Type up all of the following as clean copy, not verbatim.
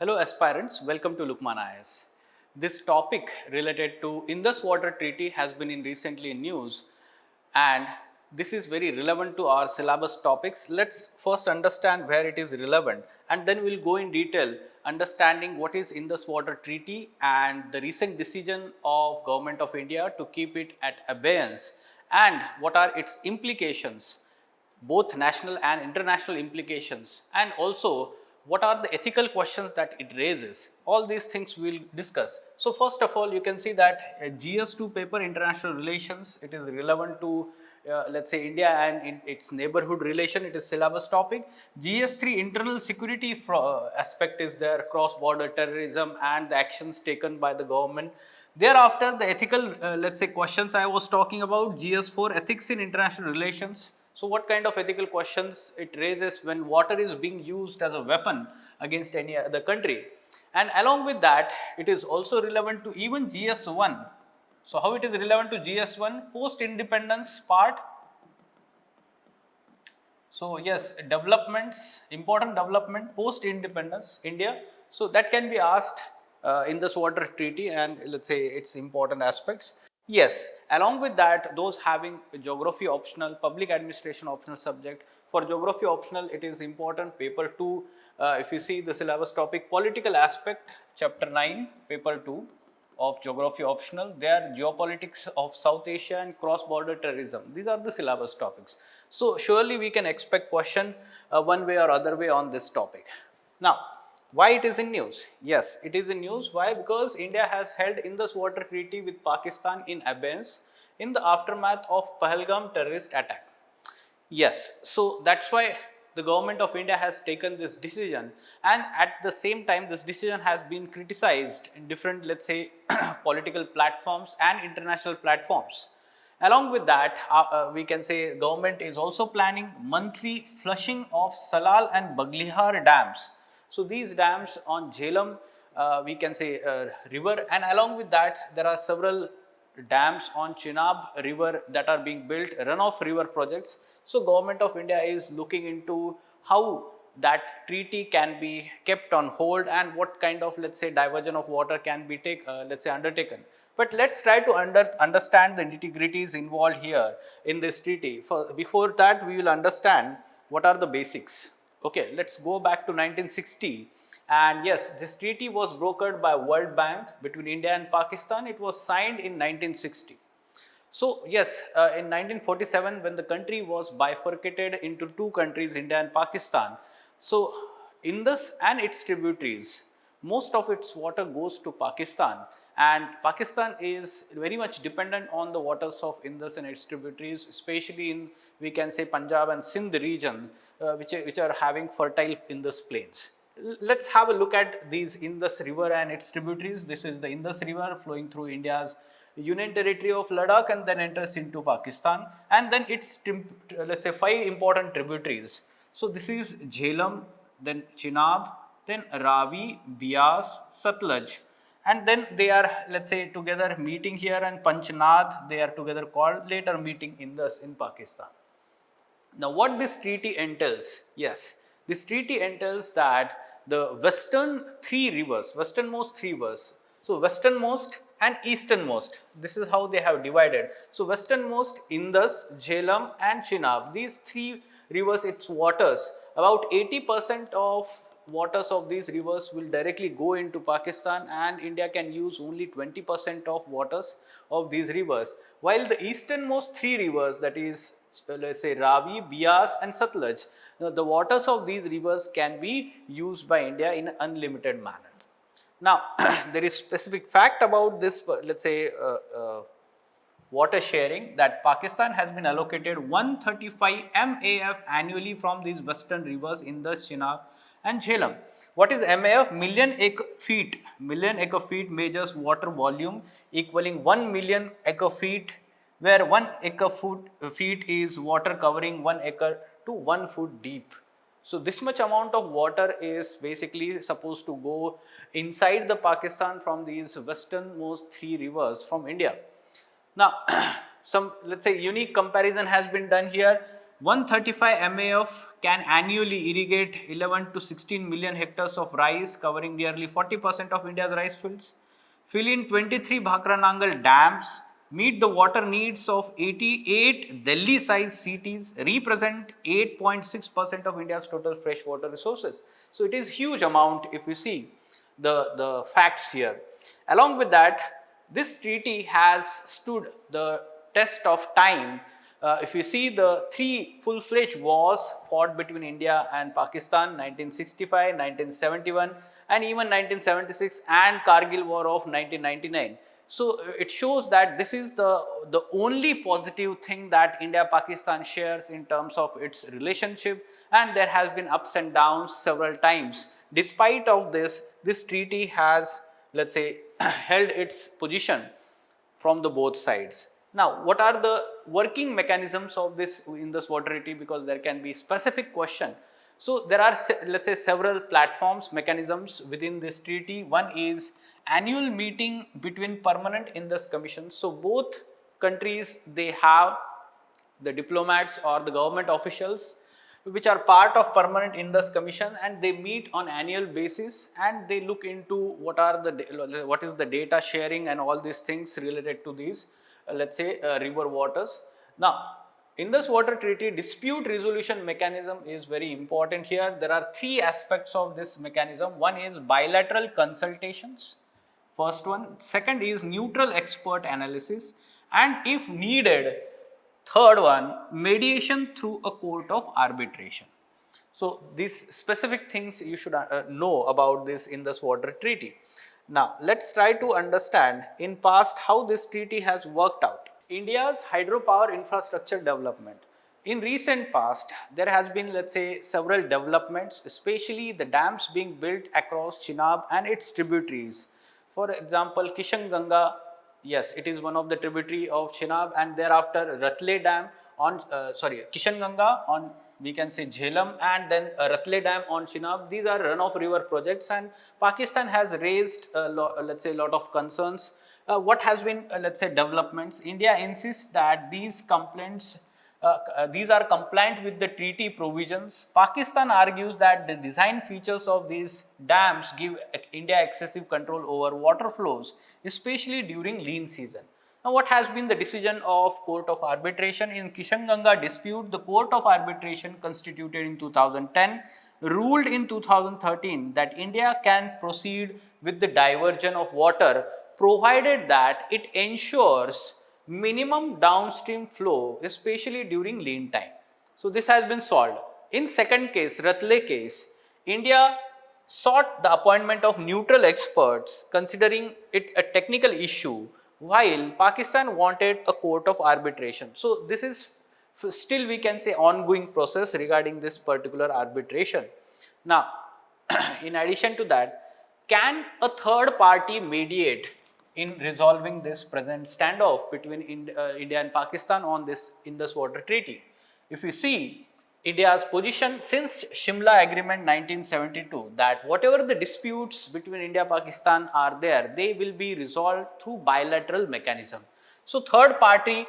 Hello aspirants, welcome to Lukmaan IAS. This topic related to Indus Water Treaty has been in recently in news and this is very relevant to our syllabus topics. Let's first understand where it is relevant and then we'll go in detail understanding what is Indus Water Treaty and the recent decision of Government of India to keep it at abeyance and what are its implications, both national and international implications, and also what are the ethical questions that it raises. All these things we will discuss. So first of all, you can see that GS2 paper, international relations, it is relevant to let's say India and in its neighborhood relation, it is syllabus topic. GS3 internal security aspect is there, cross border terrorism and the actions taken by the government. Thereafter the ethical let's say questions I was talking about, GS4 ethics in international relations. So what kind of ethical questions it raises when water is being used as a weapon against any other country. And along with that, it is also relevant to even GS1. So how it is relevant to GS1? Post-independence part. So yes, developments, important development post-independence India. So that can be asked in this water treaty and let's say its important aspects. Yes, along with that, those having geography optional, public administration optional subject. For geography optional, it is important paper 2. If you see the syllabus topic, political aspect, chapter 9, paper 2 of geography optional. They are geopolitics of South Asia and cross-border terrorism. These are the syllabus topics. So surely we can expect question one way or other way on this topic. Now, why it is in news? Yes, it is in news. Why? Because India has held Indus Water Treaty with Pakistan in abeyance in the aftermath of Pahalgam terrorist attack. Yes, so that's why the government of India has taken this decision, and at the same time this decision has been criticized in different, let's say, political platforms and international platforms. Along with that, we can say government is also planning monthly flushing of Salal and Baglihar dams. So these dams on Jhelum, we can say river, and along with that there are several dams on Chenab river that are being built, runoff river projects. So government of India is looking into how that treaty can be kept on hold and what kind of, let's say, diversion of water can be let's say undertaken. But let's try to understand the nitty-gritties involved here in this treaty. Before that, we will understand what are the basics. Okay, let's go back to 1960. And yes, this treaty was brokered by World Bank between India and Pakistan. It was signed in 1960. So yes, in 1947, when the country was bifurcated into two countries, India and Pakistan, so Indus and its tributaries, most of its water goes to Pakistan, and Pakistan is very much dependent on the waters of Indus and its tributaries, especially in, we can say, Punjab and Sindh region, which are having fertile Indus plains. Let's have a look at these Indus river and its tributaries. This is the Indus river flowing through India's Union territory of Ladakh and then enters into Pakistan, and then its, let's say, 5 important tributaries. So this is Jhelum, then Chenab, then Ravi, Bias, Satluj, and then they are, let's say, together meeting here, and Panchnath, they are together called, later meeting Indus in Pakistan. Now what this treaty entails? Yes, this treaty entails that the westernmost three rivers, so westernmost and easternmost, this is how they have divided. So westernmost Indus, Jhelum and Chenab, these three rivers, its waters, about 80% of waters of these rivers will directly go into Pakistan, and India can use only 20% of waters of these rivers, while the easternmost three rivers, that is, let's say, Ravi, Bias and Satluj, the waters of these rivers can be used by India in an unlimited manner. Now, there is specific fact about this, let's say, water sharing, that Pakistan has been allocated 135 MAF annually from these western rivers in the Chenab and Jhelum. What is MAF? Million acre feet. Million acre feet measures water volume equaling 1 million acre feet, where 1 acre feet is water covering 1 acre to 1 foot deep. So this much amount of water is basically supposed to go inside the Pakistan from these westernmost three rivers from India. Now, some, let's say, unique comparison has been done here. 135 MAF can annually irrigate 11 to 16 million hectares of rice, covering nearly 40% of India's rice fields. Fill in 23 Bhakra dams, meet the water needs of 88 Delhi-sized cities, represent 8.6% of India's total freshwater resources. So it is huge amount if you see the facts here. Along with that, this treaty has stood the test of time. If you see the three full-fledged wars fought between India and Pakistan, 1965, 1971, and even 1976, and Kargil War of 1999. So it shows that this is the only positive thing that India-Pakistan shares in terms of its relationship, and there has been ups and downs several times. Despite of this, this treaty has, let's say, held its position from the both sides. Now, what are the working mechanisms of this Indus Water Treaty? Because there can be specific question. So there are, let's say, several platforms, mechanisms within this treaty. One is annual meeting between permanent Indus commissions. So both countries, they have the diplomats or the government officials which are part of permanent Indus commission, and they meet on annual basis and they look into what is the data sharing and all these things related to these let's say river waters. Now, Indus Water Treaty dispute resolution mechanism is very important here. There are three aspects of this mechanism. One is bilateral consultations, first one. Second is neutral expert analysis, and if needed, third one, mediation through a court of arbitration. So these specific things you should know about this Indus Water Treaty. Now let's try to understand in past how this treaty has worked out. India's hydropower infrastructure development. In recent past, there has been, let's say, several developments, especially the dams being built across Chenab and its tributaries. For example, Kishan Ganga, yes, it is one of the tributary of Chenab, and thereafter Ratle Dam on, Kishan Ganga on, we can say, Jhelum, and then Ratle Dam on Chenab. These are run-off river projects, and Pakistan has raised, let's say, a lot of concerns. What has been, let's say, developments? India insists that these complaints, these are compliant with the treaty provisions. Pakistan argues that the design features of these dams give India excessive control over water flows, especially during lean season. Now, what has been the decision of Court of Arbitration in Kishan Ganga dispute? The Court of Arbitration, constituted in 2010, ruled in 2013 that India can proceed with the diversion of water provided that it ensures minimum downstream flow, especially during lean time. So this has been solved. In second case, Ratle case, India sought the appointment of neutral experts considering it a technical issue, while Pakistan wanted a court of arbitration. So this is still, we can say, ongoing process regarding this particular arbitration. Now, in addition to that, can a third party mediate in resolving this present standoff between India and Pakistan on this Indus Water Treaty? If you see India's position since Shimla Agreement 1972, that whatever the disputes between India and Pakistan are there, they will be resolved through bilateral mechanism. So third party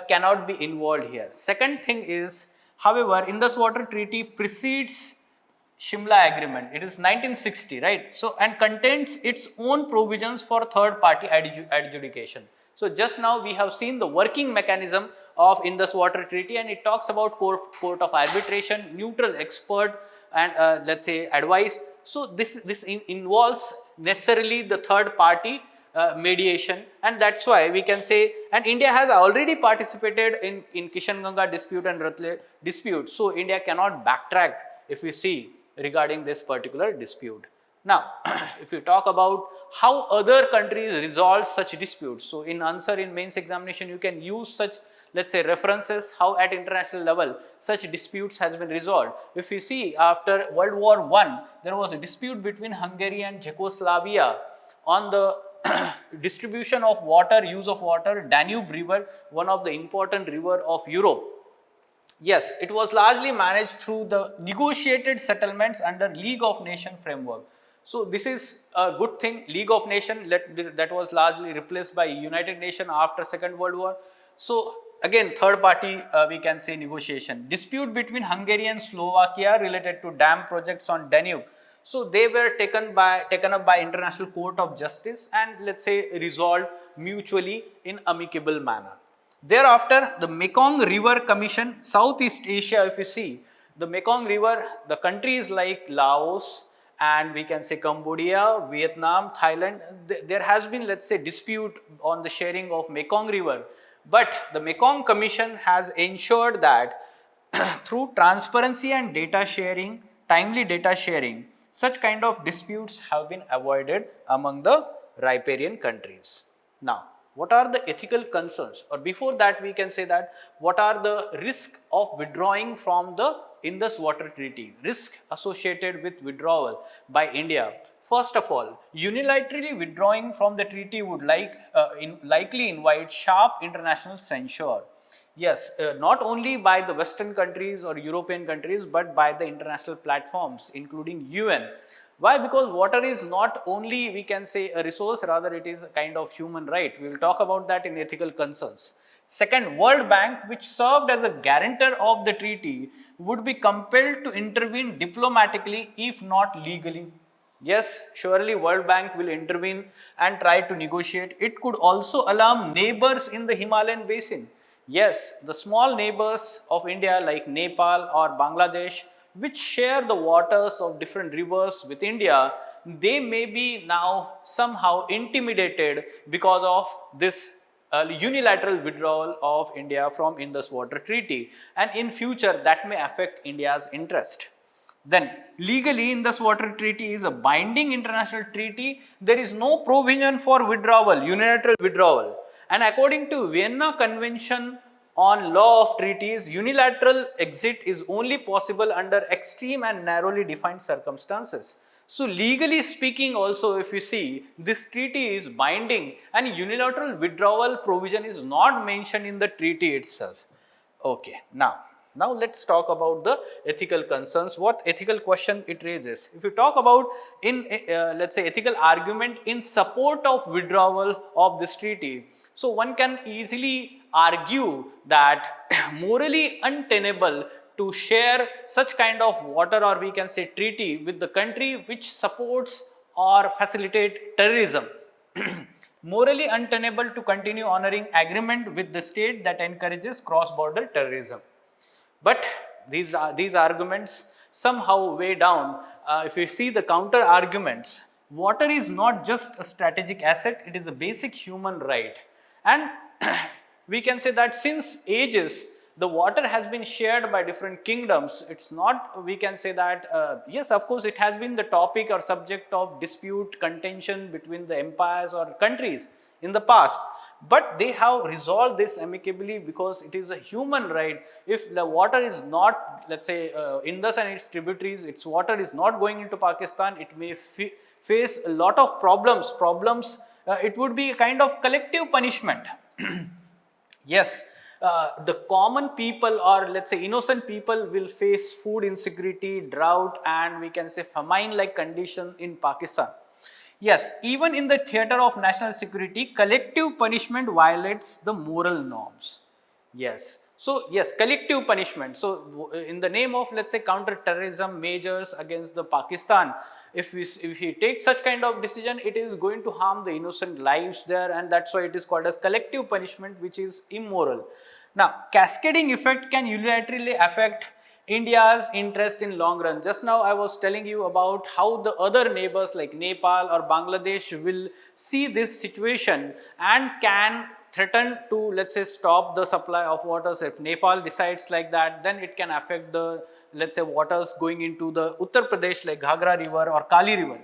cannot be involved here. Second thing is, however, Indus Water Treaty precedes Shimla Agreement. It is 1960, right? So, and contains its own provisions for third party adjudication. So just now we have seen the working mechanism of Indus Water Treaty, and it talks about court of arbitration, neutral expert, and let's say advice. So this involves necessarily the third party mediation, and that's why we can say, and India has already participated in Kishan Ganga dispute and Ratle dispute. So India cannot backtrack if we see regarding this particular dispute. Now, if you talk about how other countries resolve such disputes, so in answer in mains examination, you can use such, let's say, references how at international level such disputes has been resolved. If you see, after World War I, there was a dispute between Hungary and Czechoslovakia on the distribution of water, use of water, Danube River, one of the important river of Europe. Yes, it was largely managed through the negotiated settlements under League of Nations framework. So this is a good thing. League of Nations, that was largely replaced by United Nations after Second World War. So again, third party, we can say negotiation. Dispute between Hungary and Slovakia related to dam projects on Danube. So they were taken up by International Court of Justice and let's say resolved mutually in amicable manner. Thereafter, the Mekong River Commission, Southeast Asia, if you see, the Mekong River, the countries like Laos and we can say Cambodia, Vietnam, Thailand, there has been, let's say, dispute on the sharing of Mekong River. But the Mekong Commission has ensured that through transparency and data sharing, timely data sharing, such kind of disputes have been avoided among the riparian countries. Now, what are the ethical concerns, or before that we can say that what are the risks of withdrawing from the Indus Water Treaty, risk associated with withdrawal by India. First of all, unilaterally withdrawing from the treaty would likely invite sharp international censure. Yes, not only by the Western countries or European countries, but by the international platforms, including UN. Why? Because water is not only, we can say, a resource, rather it is a kind of human right. We will talk about that in ethical concerns. Second, World Bank, which served as a guarantor of the treaty, would be compelled to intervene diplomatically if not legally. Yes, surely World Bank will intervene and try to negotiate. It could also alarm neighbors in the Himalayan basin. Yes, the small neighbors of India like Nepal or Bangladesh, which share the waters of different rivers with India, they may be now somehow intimidated because of this unilateral withdrawal of India from Indus Water Treaty, and in future that may affect India's interest. Then legally, Indus Water Treaty is a binding international treaty. There is no provision for withdrawal, unilateral withdrawal. And according to Vienna Convention on Law of Treaties, unilateral exit is only possible under extreme and narrowly defined circumstances. So legally speaking also, if you see, this treaty is binding and unilateral withdrawal provision is not mentioned in the treaty itself. Okay, now let's talk about the ethical concerns, what ethical question it raises. If you talk about in let's say ethical argument in support of withdrawal of this treaty, so one can easily argue that morally untenable to share such kind of water, or we can say treaty, with the country which supports or facilitate terrorism. Morally untenable to continue honoring agreement with the state that encourages cross-border terrorism. But these arguments somehow weigh down. If you see the counter arguments, water is not just a strategic asset, it is a basic human right. And we can say that since ages, the water has been shared by different kingdoms. It's not, we can say that, yes, of course, it has been the topic or subject of dispute, contention between the empires or countries in the past. But they have resolved this amicably because it is a human right. If the water is not, let's say, Indus and its tributaries, its water is not going into Pakistan, it may face a lot of problems. It would be a kind of collective punishment. Yes, the common people, or let's say innocent people, will face food insecurity, drought, and we can say famine-like condition in Pakistan. Yes, even in the theater of national security, collective punishment violates the moral norms. Yes. So, yes, collective punishment. So, in the name of, let's say, counter-terrorism measures against the Pakistan, if we take such kind of decision, it is going to harm the innocent lives there, and that's why it is called as collective punishment, which is immoral. Now, cascading effect can unilaterally affect India's interest in long run. Just now I was telling you about how the other neighbors like Nepal or Bangladesh will see this situation and can threaten to, let's say, stop the supply of waters. If Nepal decides like that, then it can affect the, let's say, waters going into the Uttar Pradesh like Ghagra River or Kali River.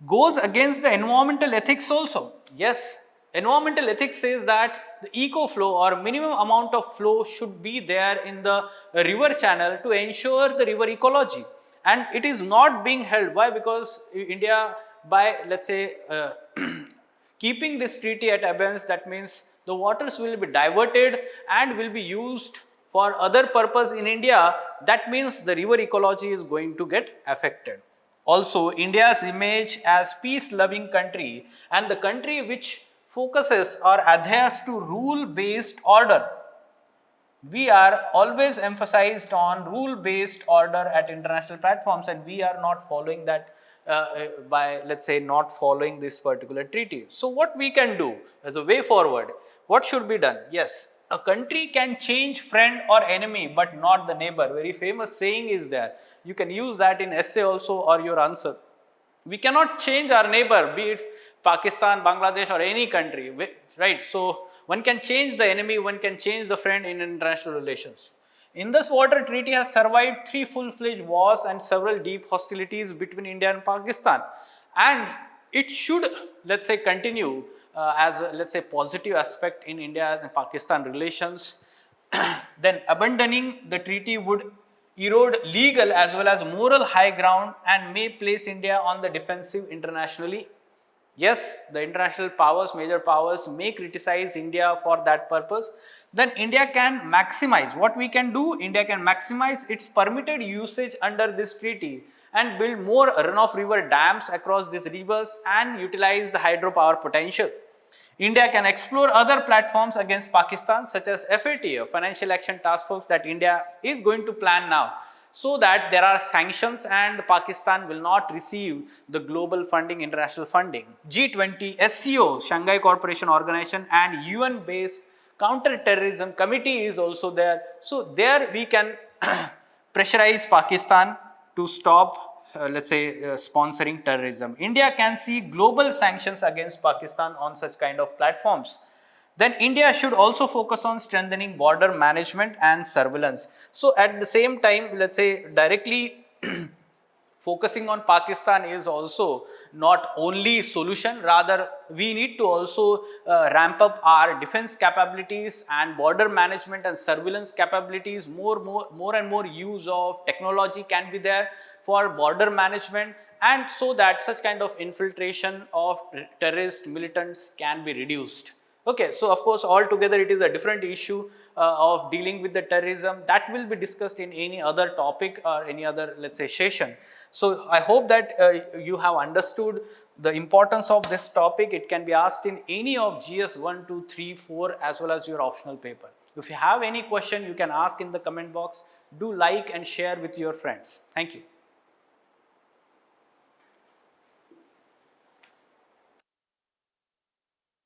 Goes against the environmental ethics also. Yes, environmental ethics says that the eco flow or minimum amount of flow should be there in the river channel to ensure the river ecology, and it is not being held. Why? Because India, by, let's say, keeping this treaty at abeyance, that means the waters will be diverted and will be used for other purpose in India. That means the river ecology is going to get affected. Also, India's image as peace-loving country and the country which focuses or adheres to rule-based order. We are always emphasized on rule-based order at international platforms, and we are not following that by, let's say, not following this particular treaty. So what we can do as a way forward, what should be done? Yes, a country can change friend or enemy, but not the neighbor. Very famous saying is there. You can use that in essay also or your answer. We cannot change our neighbor, be it Pakistan, Bangladesh, or any country, right? So one can change the enemy, one can change the friend in international relations. Indus Water Treaty has survived 3 full-fledged wars and several deep hostilities between India and Pakistan, and it should, let's say, continue as a, let's say, positive aspect in India and Pakistan relations. Then abandoning the treaty would erode legal as well as moral high ground and may place India on the defensive internationally. Yes, the international powers, major powers may criticize India for that purpose. Then India can maximize, what we can do, India can maximize its permitted usage under this treaty and build more runoff river dams across these rivers and utilize the hydropower potential. India can explore other platforms against Pakistan such as FATA, Financial Action Task Force, that India is going to plan now, so that there are sanctions and Pakistan will not receive the global funding, international funding. G20, SCO, Shanghai Cooperation Organization, and UN-based counter-terrorism committee is also there. So there we can pressurize Pakistan to stop, let's say, sponsoring terrorism. India can see global sanctions against Pakistan on such kind of platforms. Then India should also focus on strengthening border management and surveillance. So at the same time, let's say, directly focusing on Pakistan is also not only solution, rather we need to also ramp up our defense capabilities and border management and surveillance capabilities. More and more use of technology can be there for border management, and so that such kind of infiltration of terrorist militants can be reduced. Okay, so of course altogether it is a different issue of dealing with the terrorism that will be discussed in any other topic or any other, let's say, session. So I hope that you have understood the importance of this topic. It can be asked in any of GS 1, 2, 3, 4 as well as your optional paper. If you have any question, you can ask in the comment box. Do like and share with your friends. Thank you.